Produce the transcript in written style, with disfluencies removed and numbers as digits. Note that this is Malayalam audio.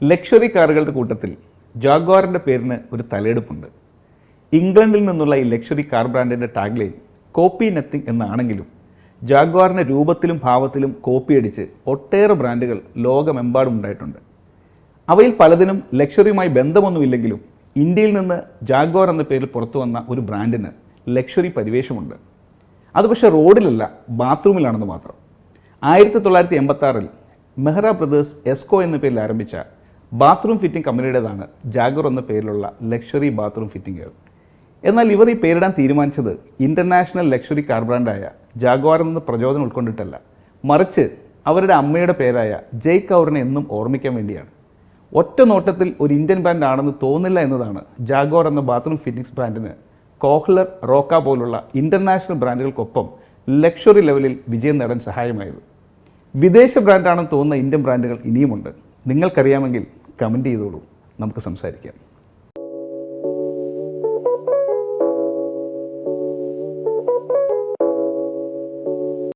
ലക്ഷറി കാറുകളുടെ കൂട്ടത്തിൽ ജാഗ്വാറിൻ്റെ പേരിന് ഒരു തലയെടുപ്പുണ്ട്. ഇംഗ്ലണ്ടിൽ നിന്നുള്ള ഈ ലക്ഷറി കാർ ബ്രാൻഡിൻ്റെ ടാഗ്ലൈൻ കോപ്പി നത്തിങ് എന്നാണെങ്കിലും ജാഗ്വാറിൻ്റെ രൂപത്തിലും ഭാവത്തിലും കോപ്പിയടിച്ച് ഒട്ടേറെ ബ്രാൻഡുകൾ ലോകമെമ്പാടും ഉണ്ടായിട്ടുണ്ട്. അവയിൽ പലതിനും ലക്ഷറിയുമായി ബന്ധമൊന്നുമില്ലെങ്കിലും ഇന്ത്യയിൽ നിന്ന് ജാഗ്വാർ എന്ന പേരിൽ പുറത്തു വന്ന ഒരു ബ്രാൻഡിന് ലക്ഷറി പരിവേഷമുണ്ട്. അത് പക്ഷേ റോഡിലല്ല, ബാത്റൂമിലാണെന്ന് മാത്രം. 1986-ൽ മെഹ്റ ബ്രദേഴ്സ് എസ്കോ എന്ന പേരിൽ ആരംഭിച്ച ബാത്റൂം ഫിറ്റിംഗ് കമ്പനിയുടേതാണ് ജാഗ്വാർ എന്ന പേരിലുള്ള ലക്ഷറി ബാത്റൂം ഫിറ്റിങ്ങുകൾ. എന്നാൽ ഇവർ ഈ പേരിടാൻ തീരുമാനിച്ചത് ഇൻ്റർനാഷണൽ ലക്ഷറി കാർ ബ്രാൻഡായ ജാഗ്വാറിൽ നിന്ന് പ്രചോദനം ഉൾക്കൊണ്ടിട്ടല്ല, മറിച്ച് അവരുടെ അമ്മയുടെ പേരായ ജയ് കൗറിനെ എന്നും ഓർമ്മിക്കാൻ വേണ്ടിയാണ്. ഒറ്റ നോട്ടത്തിൽ ഒരു ഇന്ത്യൻ ബ്രാൻഡ് ആണെന്ന് തോന്നില്ല എന്നതാണ് ജാഗ്വാർ എന്ന ബാത്റൂം ഫിറ്റിംഗ്സ് ബ്രാൻഡിന് കോഹ്ലർ, റോക്ക പോലുള്ള ഇൻ്റർനാഷണൽ ബ്രാൻഡുകൾക്കൊപ്പം ലക്ഷറി ലെവലിൽ വിജയം നേടാൻ സഹായമായത്. വിദേശ ബ്രാൻഡാണെന്ന് തോന്നുന്ന ഇന്ത്യൻ ബ്രാൻഡുകൾ ഇനിയുമുണ്ട്. നിങ്ങൾക്കറിയാമെങ്കിൽ കമൻറ്റ് ചെയ്തോളൂ, നമുക്ക് സംസാരിക്കാം.